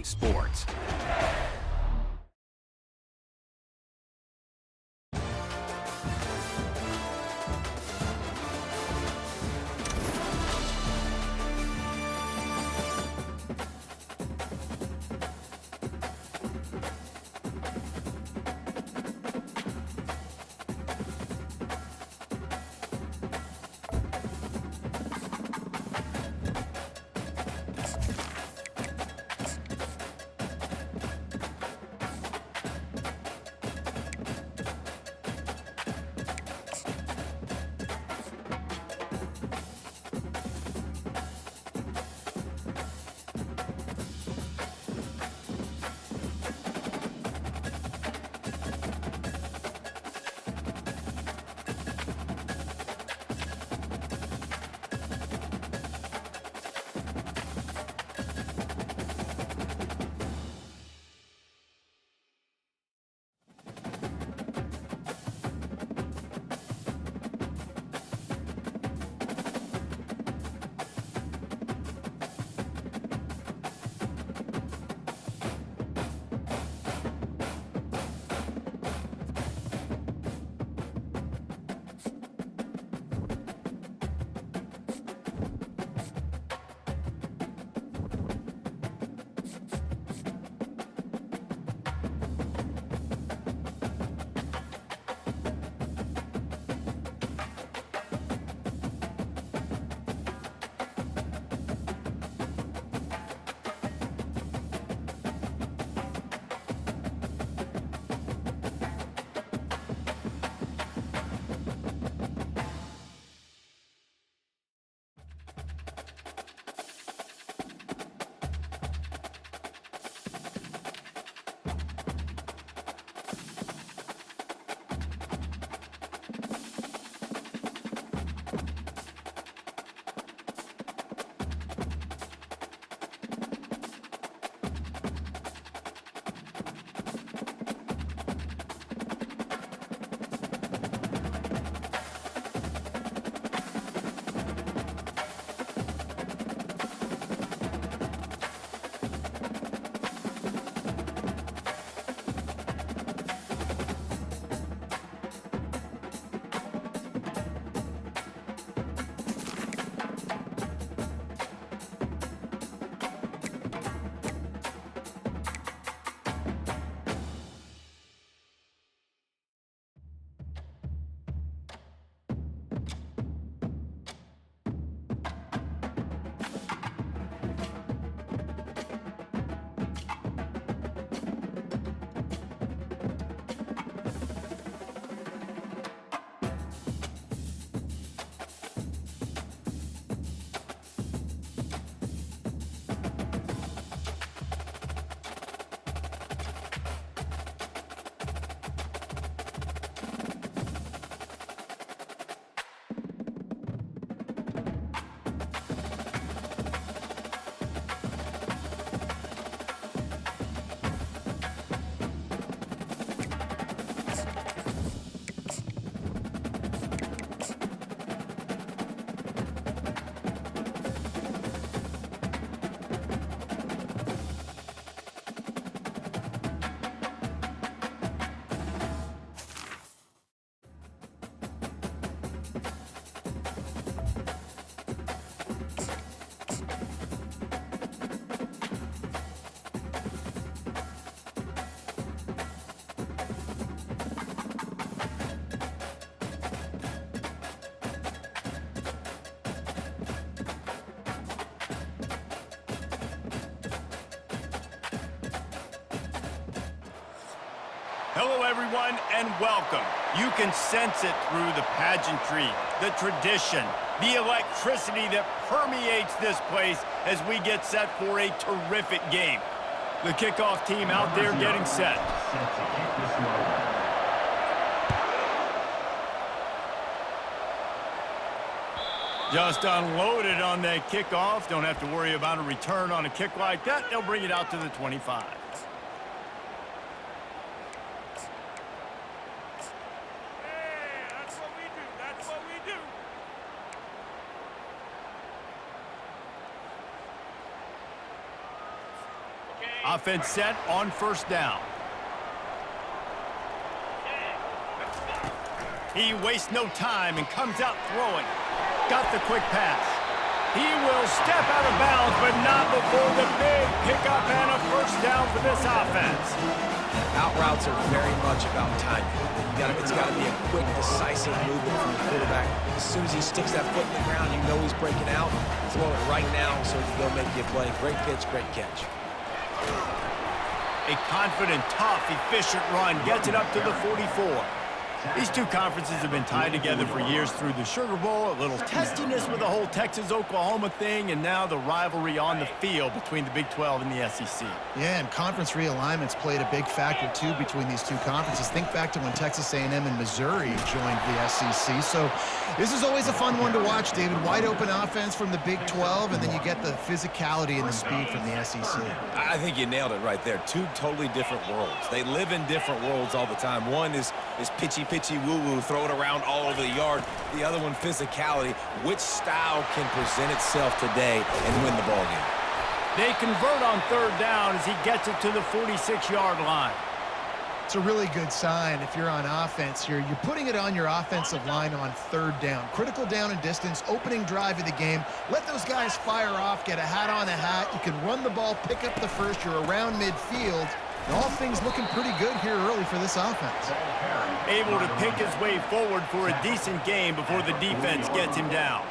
sports. Hello, everyone, and welcome. You can sense it through the pageantry, the tradition, the electricity that permeates this place as we get set for a terrific game. The kickoff team out there getting set. Just unloaded on that kickoff. Don't have to worry about a return on a kick like that. They'll bring it out to the 25. Okay, Offense set on first down. He wastes no time and comes out throwing. Got the quick pass. He will step out of bounds, but not before the big pickup and a first down for this offense. Out routes are very much about timing. It's got to be a quick, decisive movement from the quarterback. As soon as he sticks that foot in the ground, you know he's breaking out. Throw it right now so he can go make you a play. Great pitch, great catch. A confident, tough, efficient run gets it up to the 44. These two conferences have been tied together for years through the Sugar Bowl, a little testiness with the whole Texas-Oklahoma thing, and now the rivalry on the field between the Big 12 and the SEC. Yeah, and conference realignments played a big factor, too, between these two conferences. Think back to when Texas A&M and Missouri joined the SEC. So this is always a fun one to watch, David. Wide open offense from the Big 12, and then you get the physicality and the speed from the SEC. I think you nailed it right there. Two totally different worlds. They live in different worlds all the time. One is pitchy woo-woo, throw it around all over the yard. The other one, physicality. Which style can present itself today and win the ball game? They convert on third down as he gets it to the 46-yard line. It's a really good sign if you're on offense here. You're putting it on your offensive line on third down. Critical down and distance, opening drive of the game. Let those guys fire off, get a hat on a hat. You can run the ball, pick up the first. You're around midfield. And all things looking pretty good here early for this offense. Able to pick his way forward for a decent game before the defense gets him down.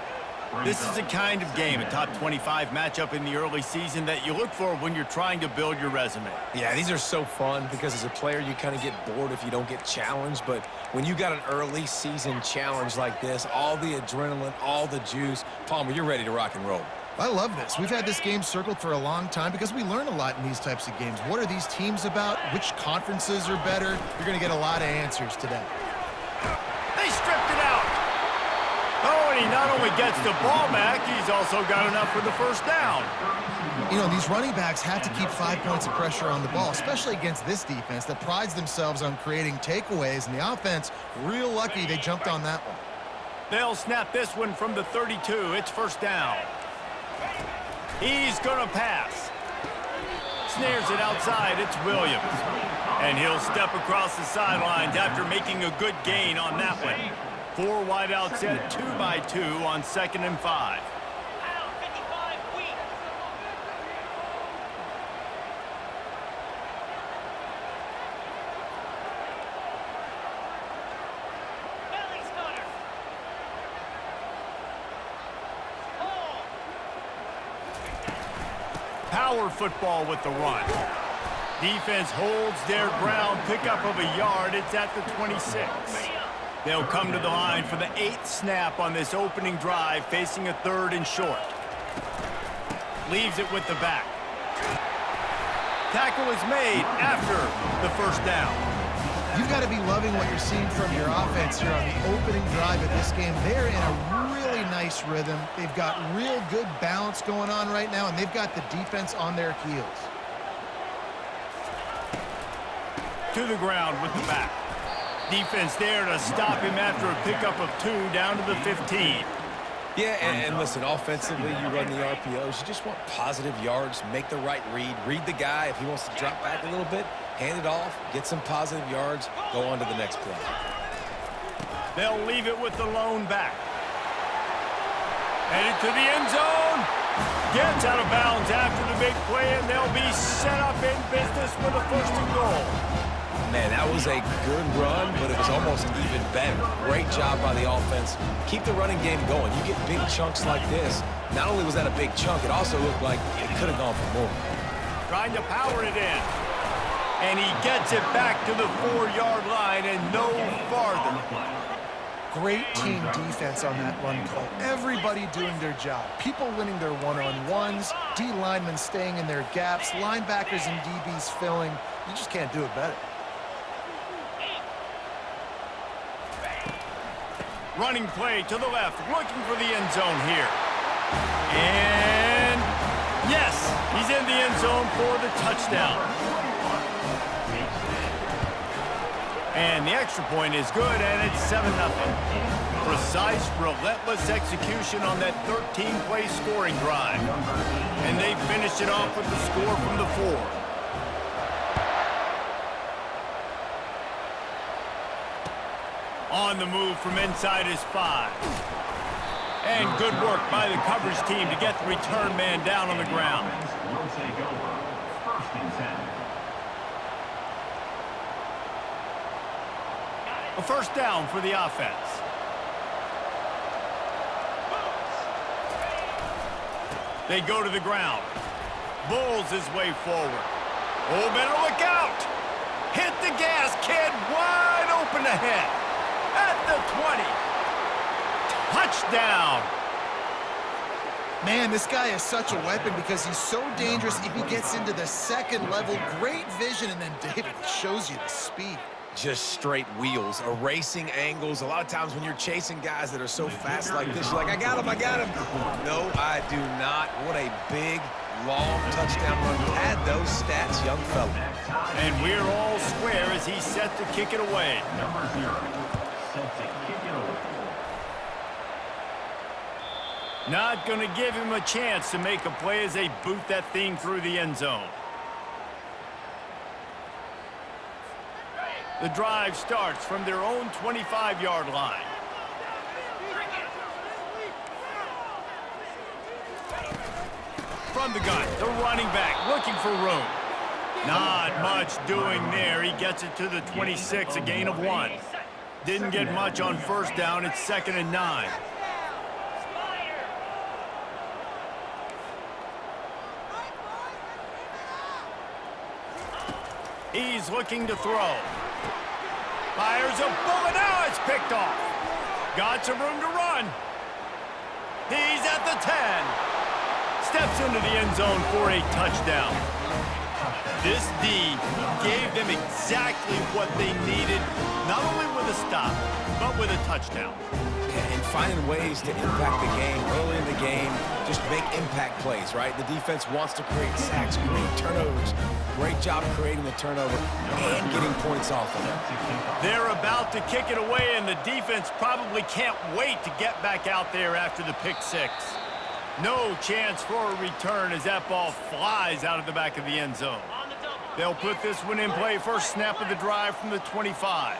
This is the kind of game, a top 25 matchup in the early season, that you look for when you're trying to build your resume. Yeah, these are so fun because as a player, you kind of get bored if you don't get challenged. But when you got an early season challenge like this, all the adrenaline, all the juice, Palmer, you're ready to rock and roll. I love this. We've had this game circled for a long time because we learn a lot in these types of games. What are these teams about? Which conferences are better? You're going to get a lot of answers today. They stripped it out. Oh, and he not only gets the ball back, he's also got enough for the first down. You know, these running backs have to keep 5 points of pressure on the ball, especially against this defense that prides themselves on creating takeaways. And the offense, real lucky they jumped on that one. They'll snap this one from the 32. It's first down. He's going to pass. Snares it outside. It's Williams. And he'll step across the sidelines after making a good gain on that one. 4 wide out set, 2 by 2 on 2nd and 5. Power football with the run. Defense holds their ground, pickup of a yard. It's at the 26. They'll come to the line for the 8th snap on this opening drive, facing a 3rd and short. Leaves it with the back. Tackle is made after the first down. You've got to be loving what you're seeing from your offense here on the opening drive of this game. They're in a really nice rhythm. They've got real good balance going on right now, and they've got the defense on their heels. To the ground with the back. Defense there to stop him after a pickup of 2 down to the 15. Yeah, and listen, offensively, you run the RPOs. You just want positive yards, make the right read the guy. If he wants to drop back a little bit, hand it off, get some positive yards, go on to the next play. They'll leave it with the lone back. Headed to the end zone. Gets out of bounds after the big play, and they'll be set up in business with a 1st and goal. Man, that was a good run, but it was almost even better. Great job by the offense. Keep the running game going. You get big chunks like this. Not only was that a big chunk, it also looked like it could have gone for more. Trying to power it in. And he gets it back to the 4-yard line and no farther. Great team defense on that run play. Everybody doing their job. People winning their one-on-ones, D linemen staying in their gaps, linebackers and DBs filling. You just can't do it better. Running play to the left, looking for the end zone here. And yes, he's in the end zone for the touchdown. And the extra point is good, and it's 7-0. Precise, relentless execution on that 13-play scoring drive. And they finish it off with the score from the 4. On the move from inside his 5. And good work by the coverage team to get the return man down on the ground. Will take over. 1st and 10. A first down for the offense. They go to the ground. Bulls his way forward. Oh, better look out. Hit the gas, kid. Wide open ahead. At the 20. Touchdown. Man, this guy is such a weapon because he's so dangerous if he gets into the second level. Great vision, and then David shows you the speed. Just straight wheels, erasing angles. A lot of times when you're chasing guys that are so fast like this, you're like, I got him, I got him. No, I do not. What a big, long touchdown run. Pad those stats, young fella. And we're all square as he's set to kick it away. Number 0. Set to kick it away. Not going to give him a chance to make a play as they boot that thing through the end zone. The drive starts from their own 25-yard line. From the gun, the running back looking for room. Not much doing there. He gets it to the 26, a gain of 1. Didn't get much on first down. It's 2nd and 9. He's looking to throw. Fires a bullet. Now it's picked off. Got some room to run. He's at the 10. Steps into the end zone for a touchdown. This D gave them exactly what they needed, not only with a stop, but with a touchdown. And finding ways to impact the game early in the game, just make impact plays, right? The defense wants to create sacks, create turnovers. Great job creating the turnover and getting points off of it. They're about to kick it away, and the defense probably can't wait to get back out there after the pick 6. No chance for a return as that ball flies out of the back of the end zone. They'll put this one in play first snap of the drive from the 25.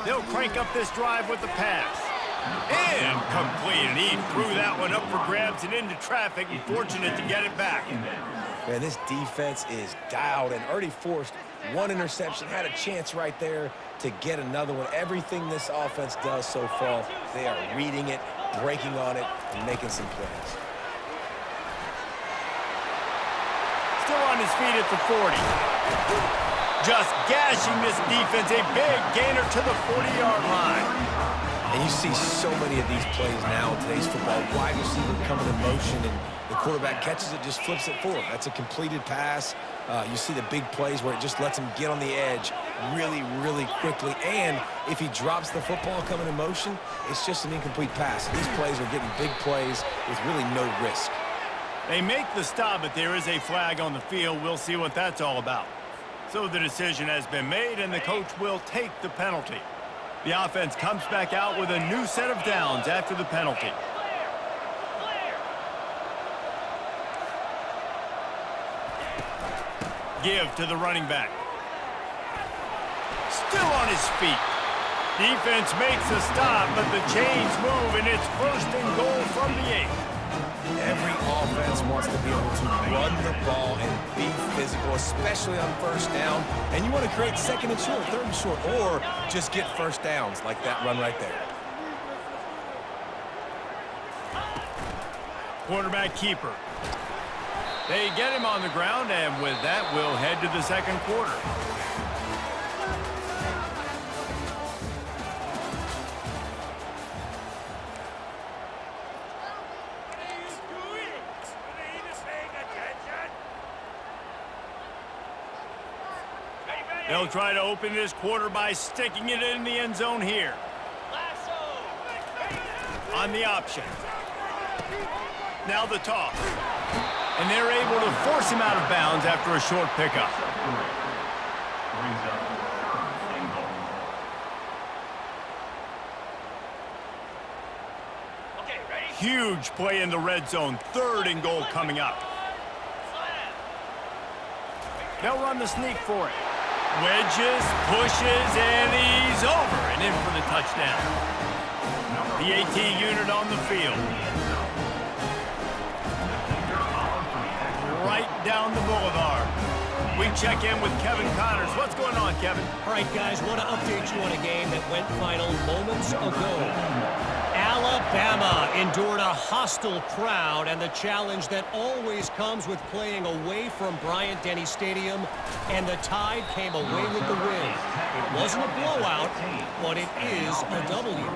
They'll crank up this drive with the pass. Incomplete, and he threw that one up for grabs and into traffic, and fortunate to get it back. Man, this defense is dialed and already forced one interception, had a chance right there to get another one. Everything this offense does so far, they are reading it, breaking on it, and making some plays. Still on his feet at the 40. Just gashing this defense, a big gainer to the 40-yard line. And you see so many of these plays now in today's football. Wide receiver coming in motion, and the quarterback catches it, just flips it forward. That's a completed pass. You see the big plays where it just lets him get on the edge really, really quickly. And if he drops the football coming in motion, it's just an incomplete pass. These plays are getting big plays with really no risk. They make the stop, but there is a flag on the field. We'll see what that's all about. So the decision has been made, and the coach will take the penalty. The offense comes back out with a new set of downs after the penalty. Give to the running back. Still on his feet. Defense makes a stop, but the chains move, and it's 1st and goal from the 8. Every offense wants to be able to run the ball and be physical, especially on first down. And you want to create 2nd and short, 3rd and short, or just get first downs like that run right there. Quarterback keeper. They get him on the ground, and with that, we'll head to the 2nd quarter. They'll try to open this quarter by sticking it in the end zone here. On the option. Now the toss. And they're able to force him out of bounds after a short pickup. Huge play in the red zone. 3rd and goal coming up. They'll run the sneak for it. Wedges, pushes, and he's over and in for the touchdown. The AT unit on the field. Right down the boulevard. We check in with Kevin Connors. What's going on, Kevin? All right, guys, want to update you on a game that went final moments ago. Alabama endured a hostile crowd and the challenge that always comes with playing away from Bryant-Denny Stadium, and the Tide came away with the win. It wasn't a blowout, but it is a W.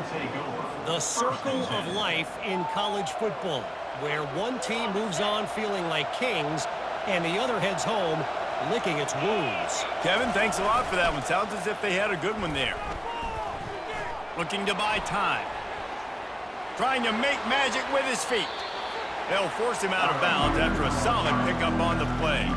The circle of life in college football, where one team moves on feeling like kings and the other heads home licking its wounds. Kevin, thanks a lot for that one. Sounds as if they had a good one there. Looking to buy time. Trying to make magic with his feet. They'll force him out of bounds after a solid pickup on the play.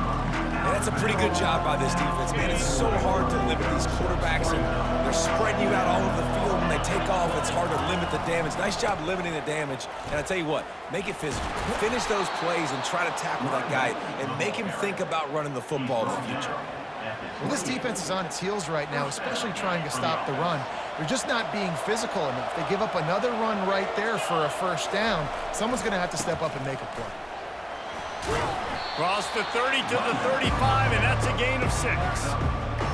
And that's a pretty good job by this defense, man. It's so hard to limit these quarterbacks, and they're spreading you out all over the field. When they take off, it's hard to limit the damage. Nice job limiting the damage. And I tell you what, make it physical. Finish those plays and try to tackle that guy and make him think about running the football in the future. Well, this defense is on its heels right now, especially trying to stop the run. They're just not being physical enough. They give up another run right there for a first down. Someone's going to have to step up and make a play. Cross the 30 to the 35, and that's a gain of 6.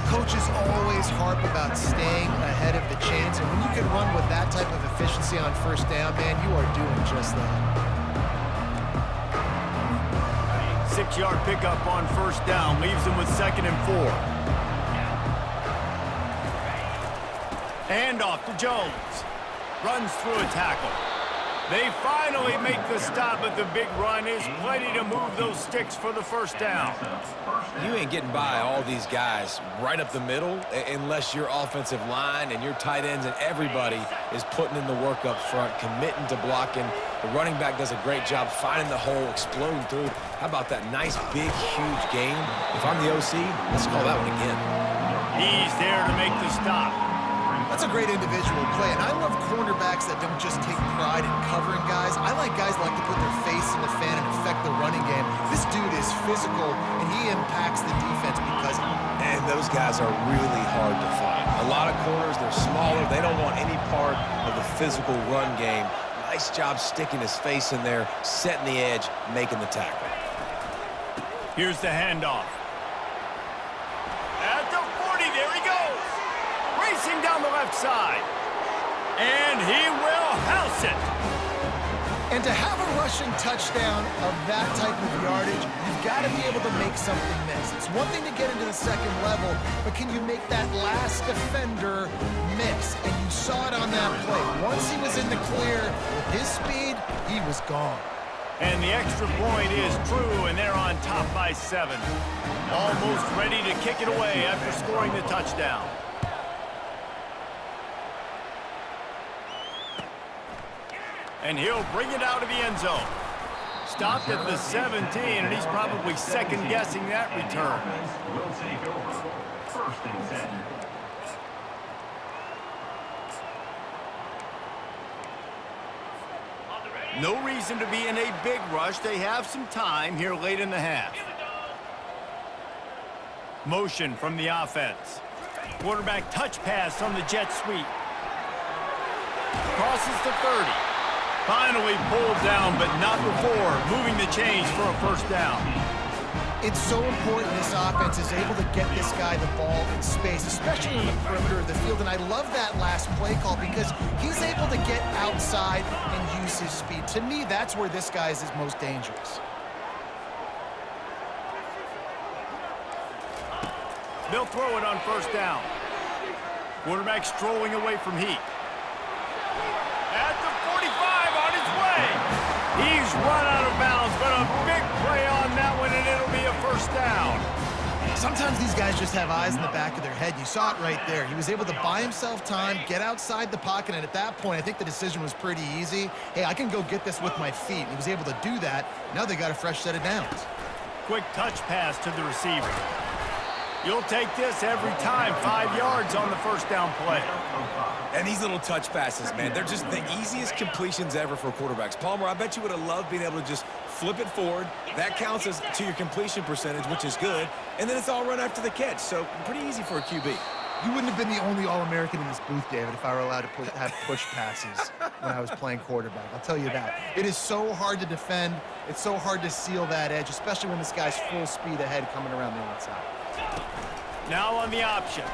Coaches always harp about staying ahead of the chains, and when you can run with that type of efficiency on first down, man, you are doing just that. 6-yard pickup on first down leaves them with 2nd and 4. Handoff to Jones. Runs through a tackle. They finally make the stop, but the big run is plenty to move those sticks for the first down. You ain't getting by all these guys right up the middle unless your offensive line and your tight ends and everybody is putting in the work up front, committing to blocking. The running back does a great job finding the hole, exploding through. How about that nice, big, huge game? If I'm the OC, let's call that one again. He's there to make the stop. That's a great individual play, and I love cornerbacks that don't just take pride in covering guys. I like guys that like to put their face in the fan and affect the running game. This dude is physical, and he impacts the defense because of it. And those guys are really hard to find. A lot of corners, they're smaller. They don't want any part of the physical run game. Nice job sticking his face in there, setting the edge, making the tackle. Here's the handoff. At the 40, there he goes. Racing down the left side. And he will house it. And to have a rushing touchdown of that type of yardage, you've got to be able to make something miss. It's one thing to get into the second level, but can you make that last defender miss? And you saw it on that play. Once he was in the clear with his speed, he was gone. And the extra point is true, and they're on top by 7. Almost ready to kick it away after scoring the touchdown. And he'll bring it out of the end zone. Stopped at the 17, and he's probably second-guessing that return. Will take over. 1st and 10. No reason to be in a big rush. They have some time here late in the half. Motion from the offense. Quarterback touch pass on the jet sweep. Crosses the 30. Finally pulled down, but not before moving the chains for a first down. It's so important this offense is able to get this guy the ball in space, especially in the perimeter of the field. And I love that last play call because he's able to get outside and use his speed. To me, that's where this guy is his most dangerous. They'll throw it on first down. Quarterback strolling away from Heat. At the 45 on his way. He's run out of bounds, but a big play on that one, and it'll be a first down. Sometimes these guys just have eyes in the back of their head. You saw it right there. He was able to buy himself time, get outside the pocket, and at that point, I think the decision was pretty easy. Hey, I can go get this with my feet. He was able to do that. Now they got a fresh set of downs. Quick touch pass to the receiver. You'll take this every time. 5 yards on the first down play. And these little touch passes, man, they're just the easiest completions ever for quarterbacks. Palmer, I bet you would have loved being able to just flip it forward. That counts as to your completion percentage, which is good. And then it's all run after the catch. So pretty easy for a QB. You wouldn't have been the only All-American in this booth, David, if I were allowed to have push passes when I was playing quarterback. I'll tell you that. It is so hard to defend. It's so hard to seal that edge, especially when this guy's full speed ahead coming around the outside. Now on the option.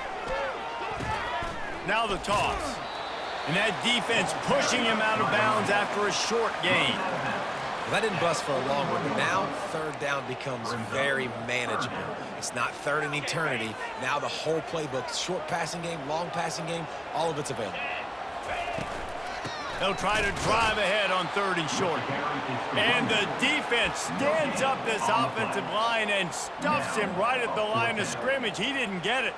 Now the toss. And that defense pushing him out of bounds after a short gain. Well, that didn't bust for a long one, but now third down becomes very manageable. It's not third in eternity. Now the whole playbook, short passing game, long passing game, all of it's available. They'll try to drive ahead on third and short. And the defense stands up this offensive line and stuffs him right at the line of scrimmage. He didn't get it.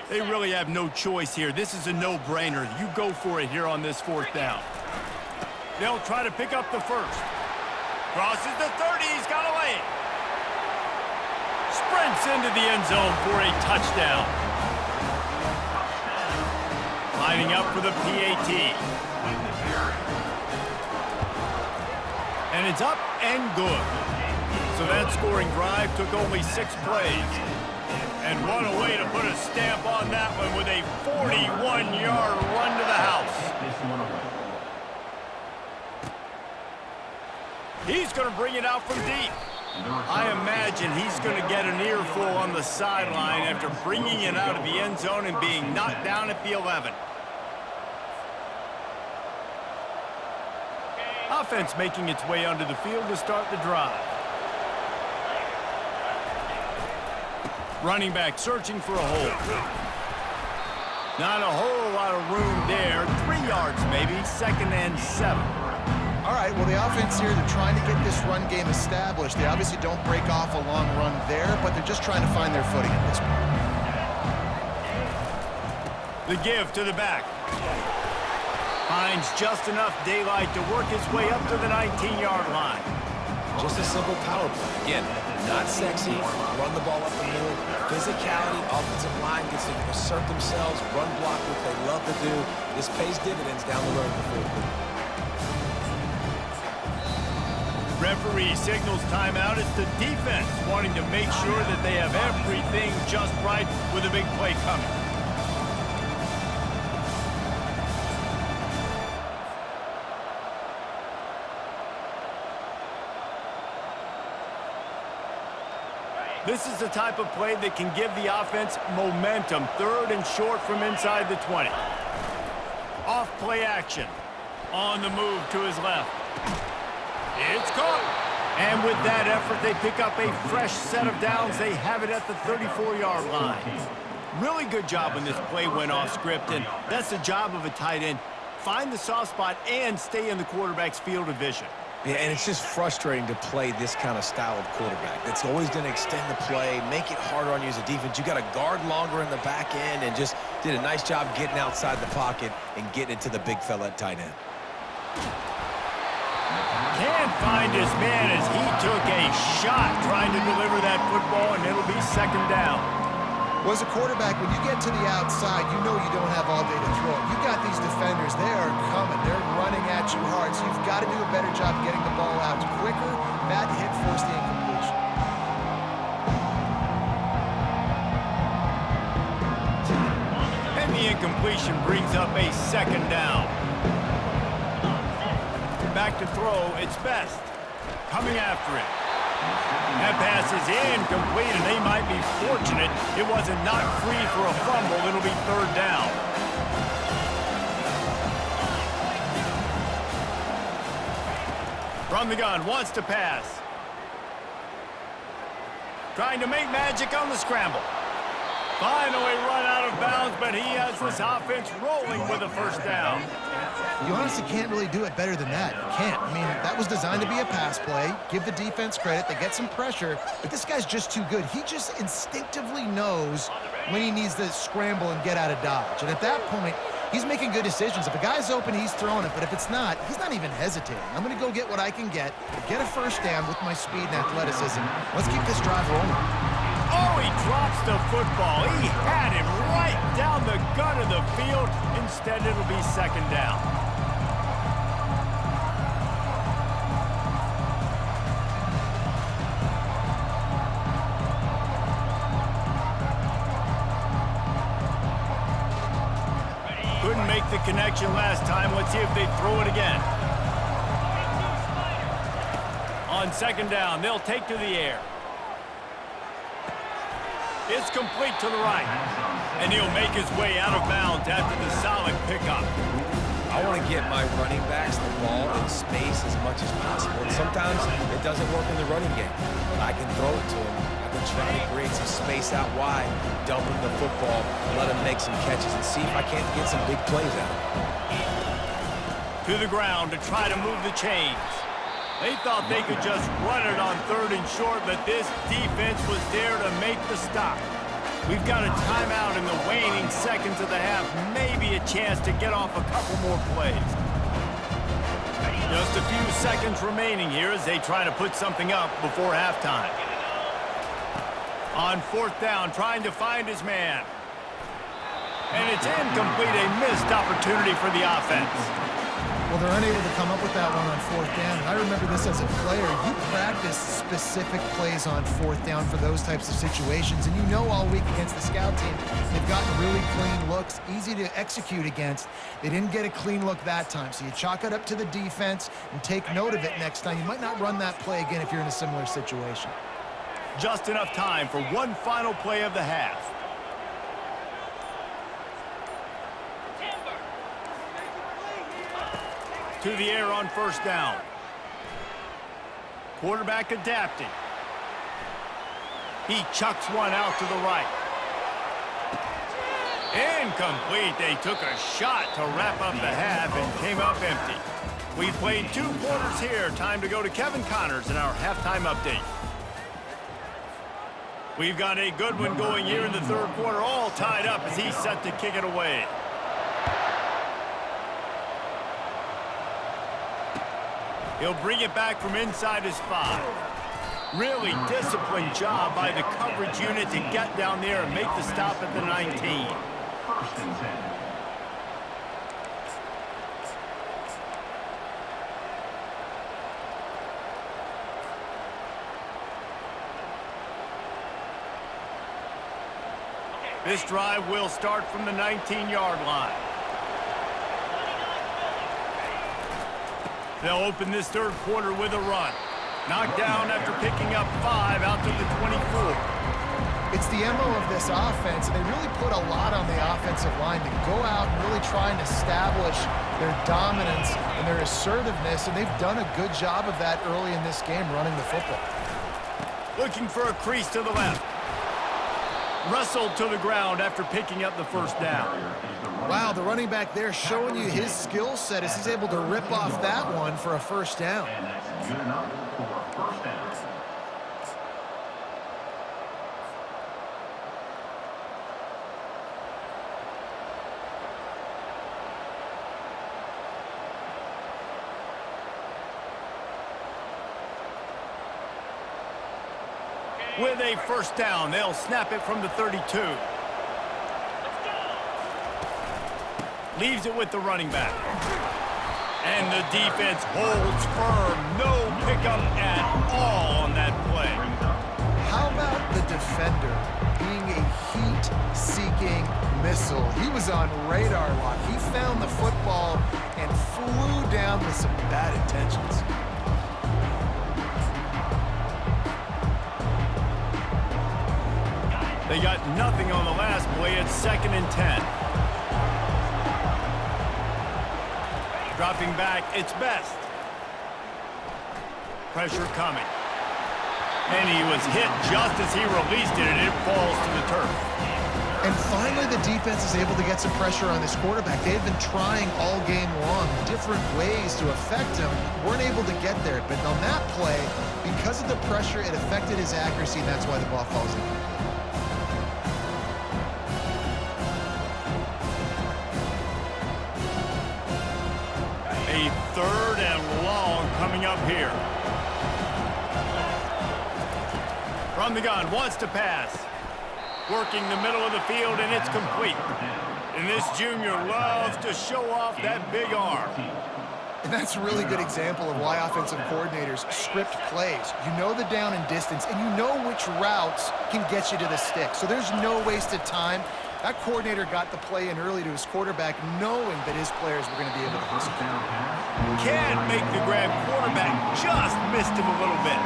They really have no choice here. This is a no-brainer. You go for it here on this fourth down. They'll try to pick up the first. Crosses the 30. He's got away. Sprints into the end zone for a touchdown. Lining up for the PAT. And it's up and good. So that scoring drive took only 6 plays. And what a way to put a stamp on that one with a 41-yard run to the house. He's going to bring it out from deep. I imagine he's going to get an earful on the sideline after bringing it out of the end zone and being knocked down at the 11. Offense making its way onto the field to start the drive. Running back searching for a hole. Not a whole lot of room there. 3 yards maybe, 2nd and 7. All right, well, the offense here, they're trying to get this run game established. They obviously don't break off a long run there, but they're just trying to find their footing at this point. The give to the back. Finds just enough daylight to work his way up to the 19-yard line. Just a simple power play. Again, not sexy, run the ball up the middle. Physicality, offensive line gets to assert themselves, run block, what they love to do. This pays dividends down the road in the fourth quarter. Referee signals timeout. It's the defense wanting to make sure that they have everything just right with a big play coming. This is the type of play that can give the offense momentum. 3rd and short from inside the 20. Off play action. On the move to his left. It's caught. And with that effort, they pick up a fresh set of downs. They have it at the 34-yard line. Really good job when this play went off script, and that's the job of a tight end. Find the soft spot and stay in the quarterback's field of vision. Yeah, and it's just frustrating to play this kind of style of quarterback. It's always going to extend the play, make it harder on you as a defense. You got to guard longer in the back end, and just did a nice job getting outside the pocket and getting it to the big fella at tight end. Can't find his man as he took a shot trying to deliver that football, and it'll be 2nd down. Well, as a quarterback, when you get to the outside, you know you don't have all day to throw it. You've got these defenders. They are coming. They're running at you hard, so you've got to do a better job getting the ball out quicker. That hit forced the incompletion. And the incompletion brings up a 2nd down. Back to throw, it's Best. Coming after it. That pass is incomplete, and they might be fortunate it wasn't knocked free for a fumble. It'll be 3rd down. From the gun, wants to pass. Trying to make magic on the scramble. Finally run out of bounds, but he has this offense rolling with a 1st down. You honestly can't really do it better than that. You can't. I mean, that was designed to be a pass play. Give the defense credit. They get some pressure, but this guy's just too good. He just instinctively knows when he needs to scramble and get out of dodge. And at that point, he's making good decisions. If a guy's open, he's throwing it, but if it's not, he's not even hesitating. I'm going to go get what I can get a 1st down with my speed and athleticism. Let's keep this drive rolling. Oh, he drops the football. He had him right down the gut of the field. Instead, it'll be 2nd down. Couldn't make the connection last time. Let's see if they throw it again. On second down, they'll take to the air. It's complete to the right. And he'll make his way out of bounds after the solid pickup. I want to get my running backs the ball in space as much as possible. And sometimes it doesn't work in the running game. But I can throw it to them. I can try to create some space out wide, dump him the football, let him make some catches, and see if I can't get some big plays out of him. To the ground to try to move the chains. They thought they could just run it on third and short, but this defense was there to make the stop. We've got a timeout in the waning seconds of the half, maybe a chance to get off a couple more plays. Just a few seconds remaining here as they try to put something up before halftime. On fourth down, trying to find his man. And it's incomplete, a missed opportunity for the offense. Well, they're unable to come up with that one on fourth down. And I remember this as a player. You practice specific plays on fourth down for those types of situations. And you know all week against the scout team, they've gotten really clean looks, easy to execute against. They didn't get a clean look that time. So you chalk it up to the defense and take note of it next time. You might not run that play again if you're in a similar situation. Just enough time for one final play of the half. To the air on first down. Quarterback adapting. He chucks one out to the right. Incomplete. They took a shot to wrap up the half and came up empty. We've played 2 quarters here. Time to go to Kevin Connors in our halftime update. We've got a good one going here in the third quarter, all tied up as he's set to kick it away. He'll bring it back from inside his 5. Really disciplined job by the coverage unit to get down there and make the stop at the 19. First and 10. This drive will start from the 19-yard line. They'll open this third quarter with a run. Knocked down after picking up 5 out to the 24. It's the MO of this offense, and they really put a lot on the offensive line to go out and really try and establish their dominance and their assertiveness, and they've done a good job of that early in this game running the football. Looking for a crease to the left. Wrestled to the ground after picking up the first down. Wow, the running back there showing you his skill set as he's able to rip off that one for a first down. And that's good enough for first down. With a first down, they'll snap it from the 32. Leaves it with the running back. And the defense holds firm. No pickup at all on that play. How about the defender being a heat-seeking missile? He was on radar lock. He found the football and flew down with some bad intentions. They got nothing on the last play. It's 2nd and 10. Dropping back, it's Best. Pressure coming. And he was hit just as he released it, and it falls to the turf. And finally, the defense is able to get some pressure on this quarterback. They've been trying all game long different ways to affect him. Weren't able to get there. But on that play, because of the pressure, it affected his accuracy, and that's why the ball falls in. A 3rd and long coming up here. From the gun, wants to pass. Working the middle of the field, and it's complete. And this junior loves to show off that big arm. And that's a really good example of why offensive coordinators script plays. You know the down and distance, and you know which routes can get you to the stick. So there's no wasted time. That coordinator got the play in early to his quarterback, knowing that his players were going to be able to hustle. Can't make the grab. Quarterback just missed him a little bit.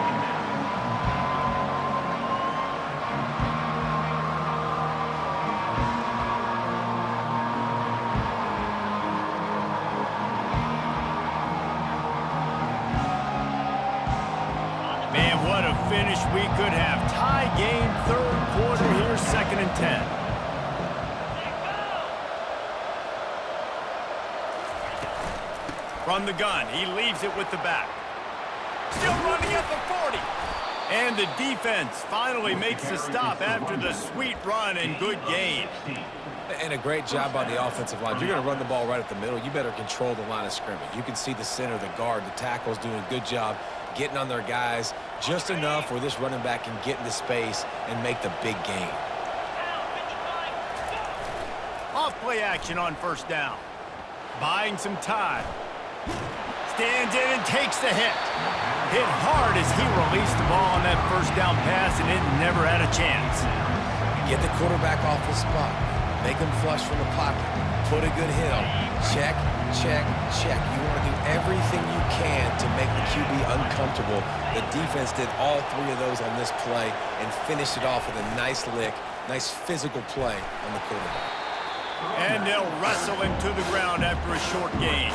Man, what a finish we could have. Tie game, third quarter here, 2nd and 10. From the gun, he leaves it with the back. Still running at the 40. And the defense finally makes the stop after the sweet run and good gain. And a great job by the offensive line. If you're going to run the ball right at the middle, you better control the line of scrimmage. You can see the center, the guard, the tackles doing a good job getting on their guys just enough where this running back can get into space and make the big gain. Off play action on 1st down. Buying some time. Stands in and takes the hit. Hit hard as he released the ball on that 1st down pass, and it never had a chance. Get the quarterback off the spot. Make him flush from the pocket. Put a good hit on. Check, check, check. You want to do everything you can to make the QB uncomfortable. The defense did all 3 of those on this play and finished it off with a nice lick, nice physical play on the quarterback. And they'll wrestle him to the ground after a short gain.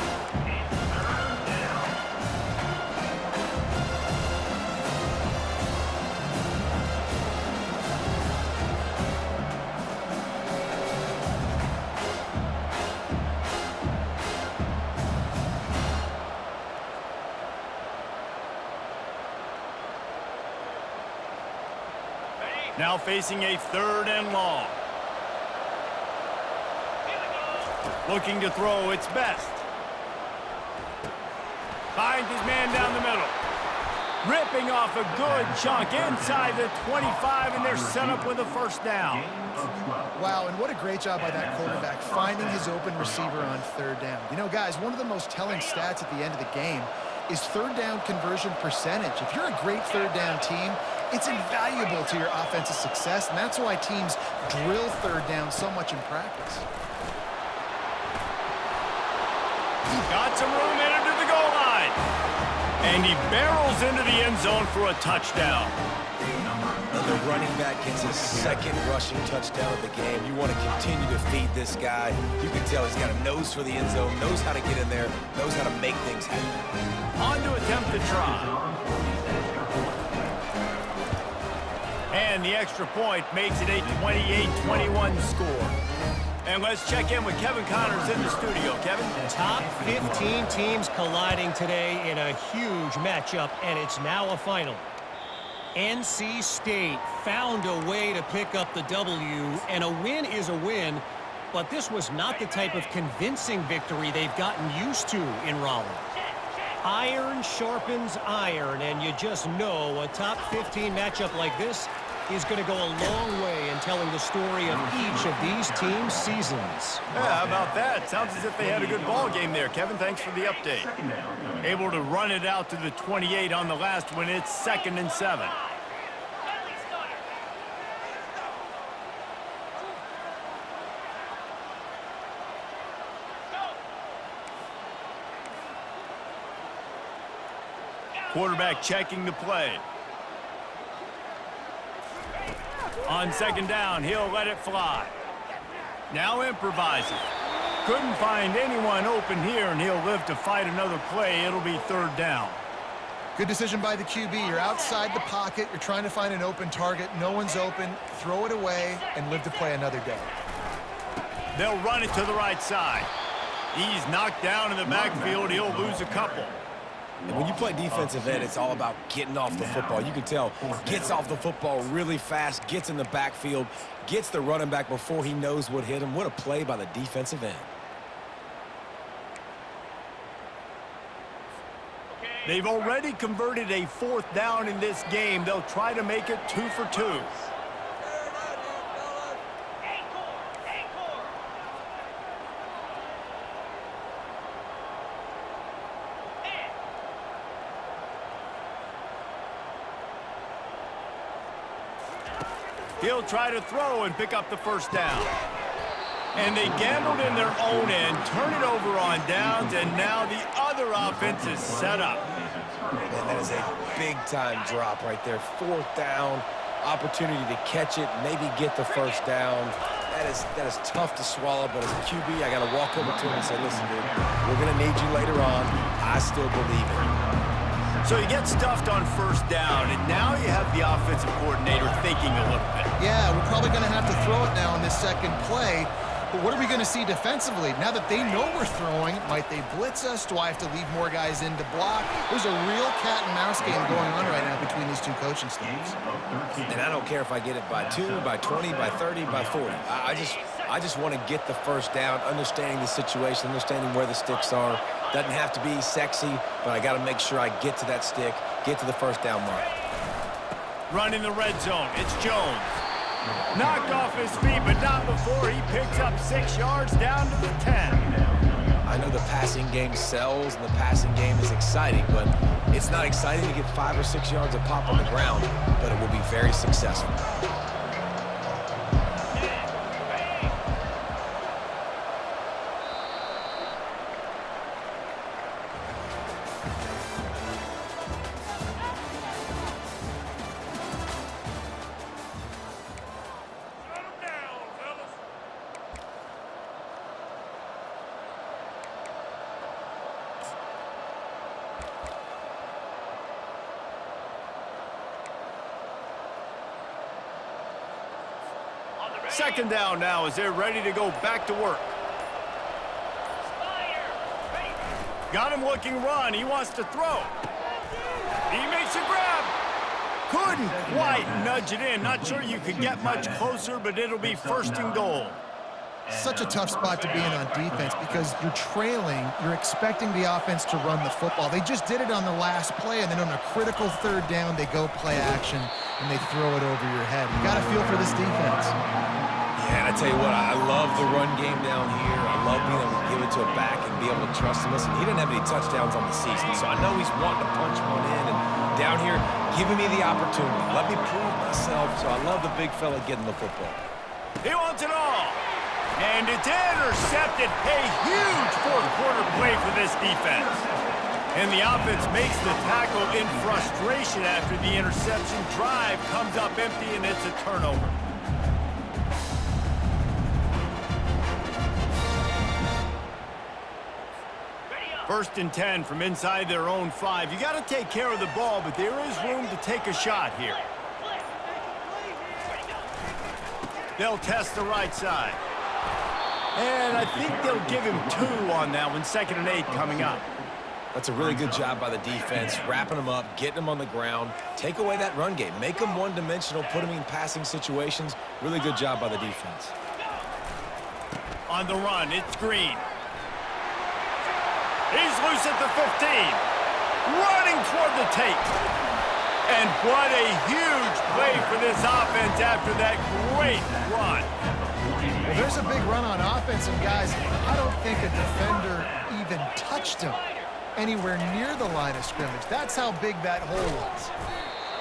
Now facing a 3rd and long. Looking to throw its best. Finds his man down the middle. Ripping off a good chunk inside the 25, and they're set up with a 1st down. Wow, and what a great job by that quarterback, finding his open receiver on 3rd down. You know, guys, one of the most telling stats at the end of the game is 3rd down conversion percentage. If you're a great 3rd down team, it's invaluable to your offensive success, and that's why teams drill 3rd down so much in practice. Got some room in under the goal line. And he barrels into the end zone for a touchdown. And the running back gets his 2nd rushing touchdown of the game. You want to continue to feed this guy. You can tell he's got a nose for the end zone, knows how to get in there, knows how to make things happen. On to attempt the try. And the extra point makes it a 28-21 score. And let's check in with Kevin Connors in the studio. Kevin? Top 15 teams colliding today in a huge matchup, and it's now a final. NC State found a way to pick up the W, and a win is a win, but this was not the type of convincing victory they've gotten used to in Raleigh. Iron sharpens iron, and you just know a top 15 matchup like this is going to go a long way in telling the story of each of these teams' seasons. Yeah, how about that? Sounds as if they had a good ball game there. Kevin, thanks for the update. Able to run it out to the 28 on the last one. It's 2nd and 7. Quarterback checking the play. On 2nd down, he'll let it fly. Now improvising. Couldn't find anyone open here, and he'll live to fight another play. It'll be 3rd down. Good decision by the QB. You're outside the pocket. You're trying to find an open target. No one's open. Throw it away and live to play another day. They'll run it to the right side. He's knocked down in the backfield. He'll lose a couple. And when you play defensive end, it's all about getting off the football. You can tell, gets off the football really fast, gets in the backfield, gets the running back before he knows what hit him. What a play by the defensive end. They've already converted a 4th down in this game. They'll try to make it 2 for 2. He'll try to throw and pick up the 1st down. And they gambled in their own end, turn it over on downs, and now the other offense is set up. And that is a big-time drop right there. 4th down, opportunity to catch it, maybe get the first down. That is tough to swallow, but as a QB, I got to walk over to him and say, listen, dude, we're going to need you later on. I still believe in you. So you get stuffed on 1st down, and now you have the offensive coordinator thinking a little bit. Yeah, we're probably going to have to throw it now in this second play. But what are we going to see defensively? Now that they know we're throwing, might they blitz us? Do I have to leave more guys in to block? There's a real cat and mouse game going on right now between these two coaching staffs. And I don't care if I get it by 2, by 20, by 30, by 40. I just want to get the first down, understanding the situation, understanding where the sticks are. Doesn't have to be sexy, but I got to make sure I get to that stick, get to the first down mark. Running the red zone, it's Jones. Knocked off his feet, but not before he picks up 6 yards down to the 10. I know the passing game sells and the passing game is exciting, but it's not exciting to get 5 or 6 yards of pop on the ground, but it will be very successful. Second down now as they're ready to go back to work. Got him looking run. He wants to throw. He makes a grab. Couldn't quite nudge it in. Not sure you could get much closer, but it'll be 1st and goal. Such a tough spot to be in on defense because you're trailing, you're expecting the offense to run the football. They just did it on the last play, and then on a critical 3rd down, they go play action, and they throw it over your head. You got to feel for this defense. Yeah, and I tell you what, I love the run game down here. I love being able to give it to a back and be able to trust him. Listen, he didn't have any touchdowns on the season, so I know he's wanting to punch one in, and down here, giving me the opportunity. Let me prove myself, so I love the big fella getting the football. He wants it all. And it's intercepted. A huge 4th quarter play for this defense. And the offense makes the tackle in frustration after the interception. Drive comes up empty, and it's a turnover. First and 10 from inside their own 5. You got to take care of the ball, but there is room to take a shot here. They'll test the right side. And I think they'll give him 2 on that one. 2nd and 8 coming up. That's a really good job by the defense, wrapping them up, getting them on the ground. Take away that run game. Make them one-dimensional, put them in passing situations. Really good job by the defense. On the run, it's Green. He's loose at the 15. Running toward the tape. And what a huge play for this offense after that great run. Well, there's a big run on offense, and guys, I don't think a defender even touched him anywhere near the line of scrimmage. That's how big that hole was.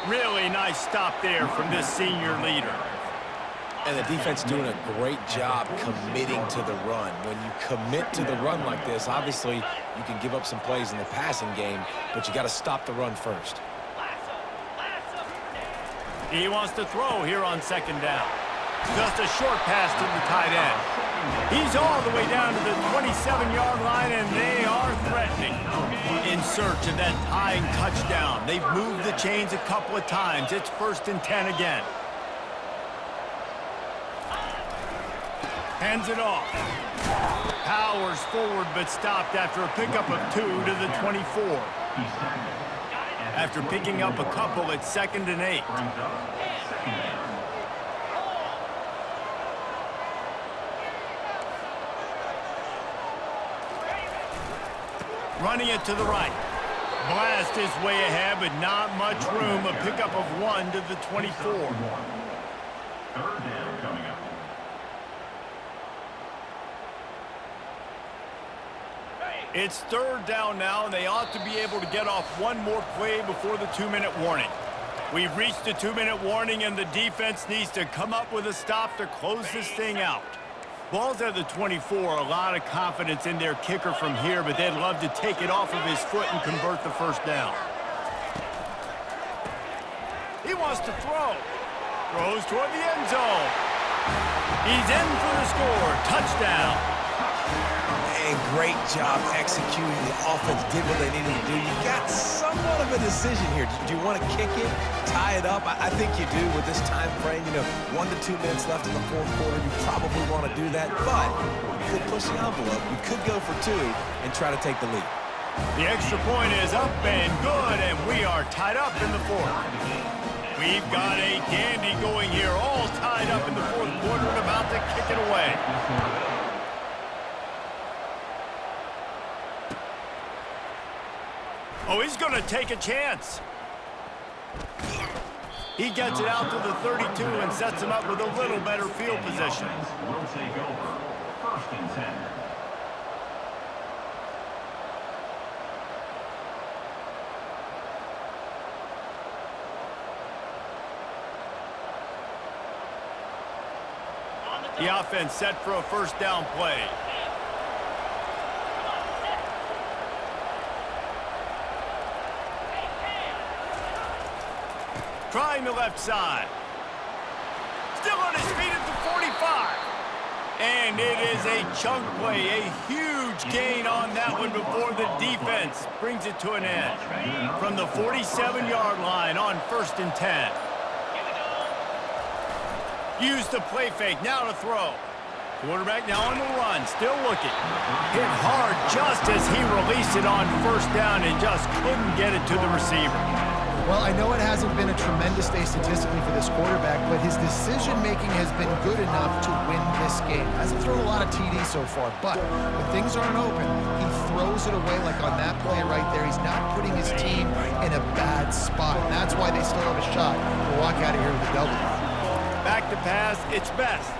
Really nice stop there from this senior leader. And the defense doing a great job committing to the run. When you commit to the run like this, obviously you can give up some plays in the passing game, but you got to stop the run first. He wants to throw here on 2nd down. Just a short pass to the tight end. He's all the way down to the 27-yard line, and they are threatening. In search of that tying touchdown. They've moved the chains a couple of times. It's 1st and 10 again. Hands it off. Powers forward, but stopped after a pickup of 2 to the 24. After picking up a couple, it's 2nd and 8. Running it to the right. Blast his way ahead, but not much room. A pickup of 1 to the 24. 3rd down coming up. It's 3rd down now, and they ought to be able to get off one more play before the 2-minute warning. We've reached the 2-minute warning, and the defense needs to come up with a stop to close this thing out. Ball's at the 24, a lot of confidence in their kicker from here, but they'd love to take it off of his foot and convert the first down. He wants to throw. Throws toward the end zone. He's in for the score. Touchdown. And great job executing. The offense did what they needed to do. You got somewhat of a decision here. Do you want to kick it, tie it up? I think you do with this time frame. 1 to 2 minutes left in the fourth quarter. You probably want to do that, but you could push the envelope. You could go for 2 and try to take the lead. The extra point is up and good, and we are tied up in the fourth. We've got a dandy going here, all tied up in the fourth quarter and about to kick it away. Oh, he's going to take a chance. He gets it out to the 32 and sets him up with a little better field position. Will take over. 1st and 10. The offense set for a first down play. Trying the left side. Still on his feet at the 45. And it is a chunk play, a huge gain on that one before the defense brings it to an end. From the 47-yard line on 1st and 10. Use the play fake, now to throw. Quarterback now on the run, still looking. Hit hard just as he released it on first down and just couldn't get it to the receiver. Well, I know it hasn't been a tremendous day statistically for this quarterback, but his decision-making has been good enough to win this game. Hasn't thrown a lot of TDs so far, but when things aren't open, he throws it away like on that play right there. He's not putting his team in a bad spot, and that's why they still have a shot to walk out of here with a W. Back to pass, it's Best.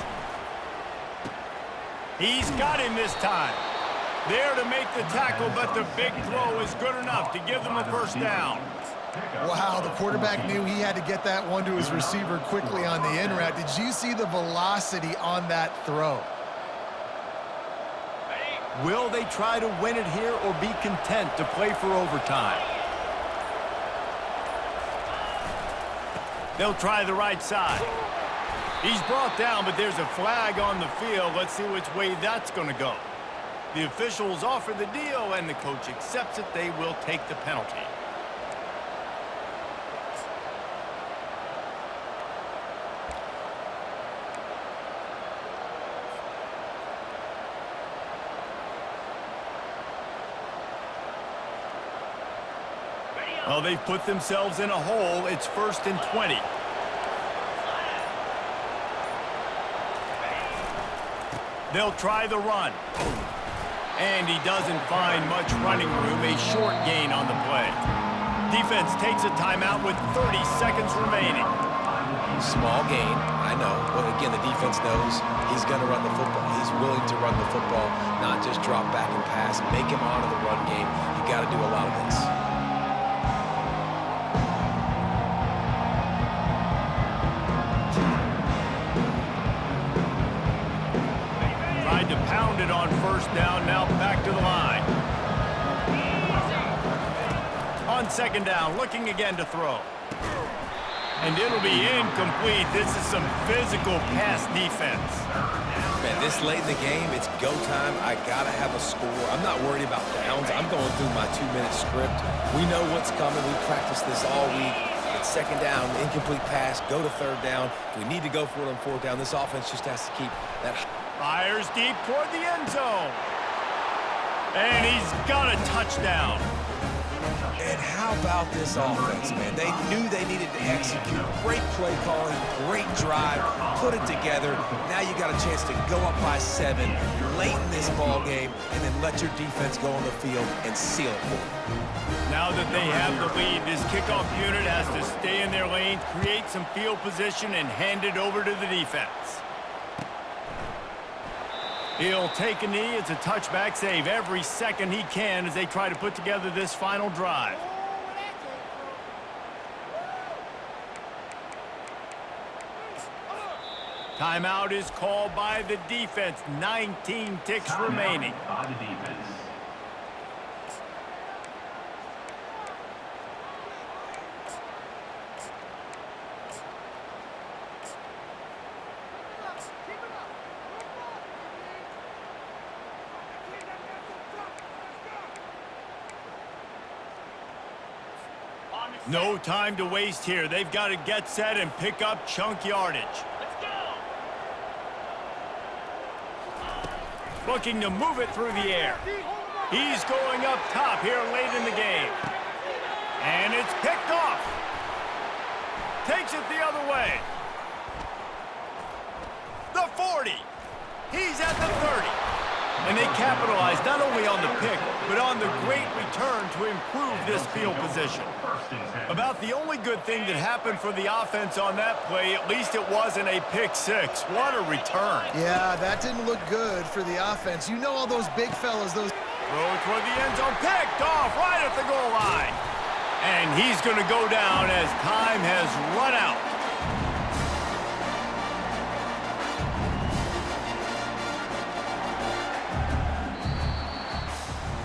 He's got him this time. There to make the tackle, but the big throw is good enough to give them a first down. Wow, the quarterback knew he had to get that one to his receiver quickly on the in route. Did you see the velocity on that throw? Will they try to win it here or be content to play for overtime? They'll try the right side. He's brought down, but there's a flag on the field. Let's see which way that's going to go. The officials offer the deal, and the coach accepts it. They will take the penalty. Well, they've put themselves in a hole. It's 1st and 20. They'll try the run. And he doesn't find much running room. A short gain on the play. Defense takes a timeout with 30 seconds remaining. Small gain, I know. But again, the defense knows he's going to run the football. He's willing to run the football, not just drop back and pass. Make him honor the run game. You got to do a lot of this. To pound it on first down, now back to the line. On second down, looking again to throw. And it'll be incomplete. This is some physical pass defense. Man, this late in the game, it's go time. I got to have a score. I'm not worried about downs. I'm going through my 2-minute script. We know what's coming. We practiced this all week. It's second down, incomplete pass, go to third down. If we need to go for it on fourth down, this offense just has to keep that. Fires deep toward the end zone. And he's got a touchdown. And how about this offense, man? They knew they needed to execute. Great play calling, great drive, put it together. Now you got a chance to go up by 7 late in this ball game and then let your defense go on the field and seal it for you. Now that they have the lead, this kickoff unit has to stay in their lane, create some field position, and hand it over to the defense. He'll take a knee. It's a touchback save every second he can as they try to put together this final drive. Timeout is called by the defense. 19 ticks remaining. By the defense. No time to waste here. They've got to get set and pick up chunk yardage. Looking to move it through the air. He's going up top here late in the game. And it's picked off. Takes it the other way. The 40. He's at the 30. And they capitalized not only on the pick, but on the great return to improve this field position. About the only good thing that happened for the offense on that play, at least it wasn't a pick six. What a return. Yeah, that didn't look good for the offense. You know all those big fellas, those... Throw toward the end zone, picked off right at the goal line. And he's going to go down as time has run out.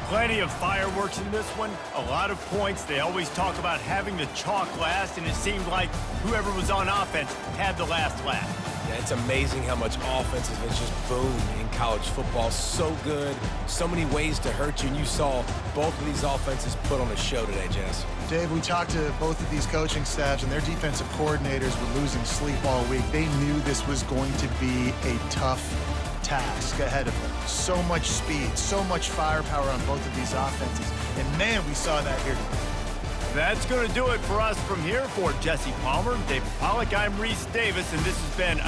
Plenty of fireworks in this one, a lot of points. They always talk about having the chalk last, and it seemed like whoever was on offense had the last laugh. Yeah, it's amazing how much offense has just boomed in college football. So good, so many ways to hurt you, and you saw both of these offenses put on a show today, Jess. Dave, we talked to both of these coaching staffs, and their defensive coordinators were losing sleep all week. They knew this was going to be a tough task ahead of them. So much speed, so much firepower on both of these offenses. And man, we saw that here today. That's going to do it for us from here. For Jesse Palmer, David Pollack, I'm Reese Davis, and this has been